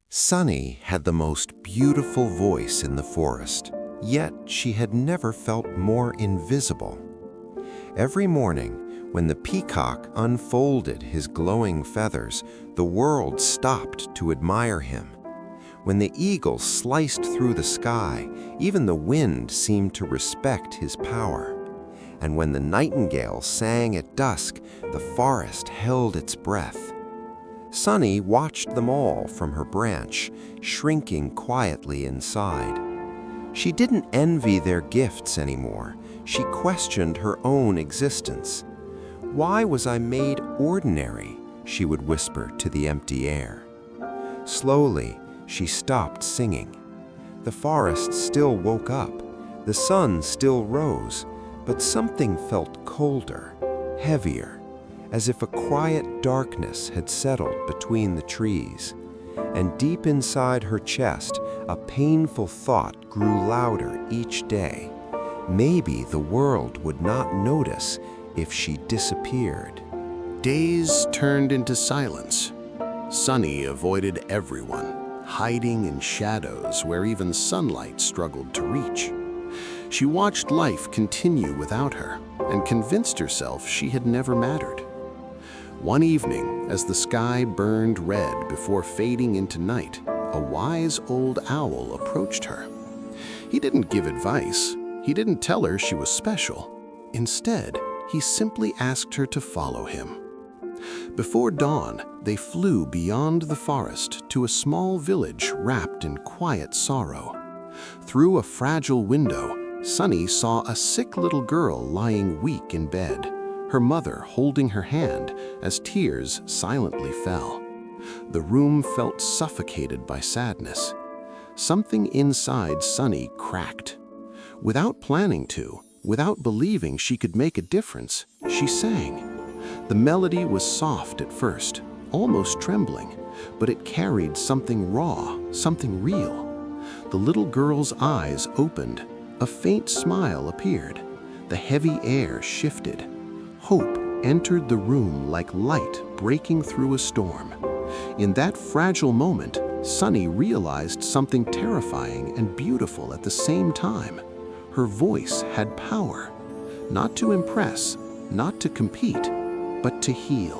Sunny had the most beautiful voice in the forest, yet she had never felt more invisible. Every morning, when the peacock unfolded his glowing feathers, the world stopped to admire him. When the eagle sliced through the sky, even the wind seemed to respect his power. And when the nightingale sang at dusk, the forest held its breath. Sunny watched them all from her branch, shrinking quietly inside. She didn't envy their gifts anymore. She questioned her own existence. "Why was I made ordinary?" she would whisper to the empty air. Slowly, she stopped singing. The forest still woke up. The sun still rose, but something felt colder, heavier, as if a quiet darkness had settled between the trees. And deep inside her chest, a painful thought grew louder each day. Maybe the world would not notice if she disappeared. Days turned into silence. Sunny avoided everyone, hiding in shadows where even sunlight struggled to reach. She watched life continue without her and convinced herself she had never mattered. One evening, as the sky burned red before fading into night, a wise old owl approached her. He didn't give advice. He didn't tell her she was special. Instead, he simply asked her to follow him. Before dawn, they flew beyond the forest to a small village wrapped in quiet sorrow. Through a fragile window, Sunny saw a sick little girl lying weak in bed, her mother holding her hand as tears silently fell. The room felt suffocated by sadness. Something inside Sunny cracked. Without planning to, without believing she could make a difference, she sang. The melody was soft at first, almost trembling, but it carried something raw, something real. The little girl's eyes opened. A faint smile appeared. The heavy air shifted. Hope entered the room like light breaking through a storm. In that fragile moment, Sunny realized something terrifying and beautiful at the same time. Her voice had power, not to impress, not to compete, but to heal.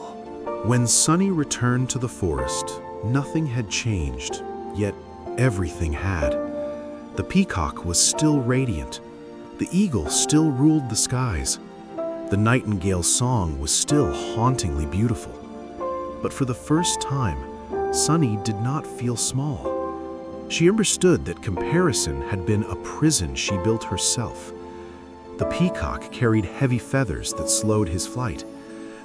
When Sunny returned to the forest, nothing had changed, yet everything had. The peacock was still radiant. The eagle still ruled the skies. The nightingale's song was still hauntingly beautiful. But for the first time, Sunny did not feel small. She understood that comparison had been a prison she built herself. The peacock carried heavy feathers that slowed his flight.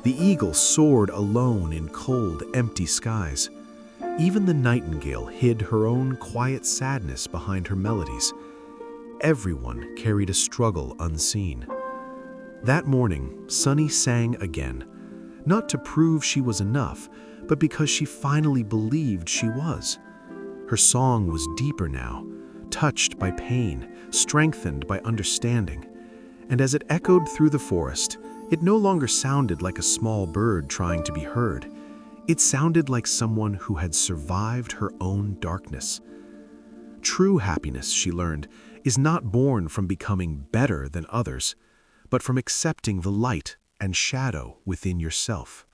The eagle soared alone in cold, empty skies. Even the nightingale hid her own quiet sadness behind her melodies. Everyone carried a struggle unseen. That morning, Sunny sang again, not to prove she was enough, but because she finally believed she was. Her song was deeper now, touched by pain, strengthened by understanding. And as it echoed through the forest, it no longer sounded like a small bird trying to be heard. It sounded like someone who had survived her own darkness. True happiness, she learned, is not born from becoming better than others, but from accepting the light and shadow within yourself.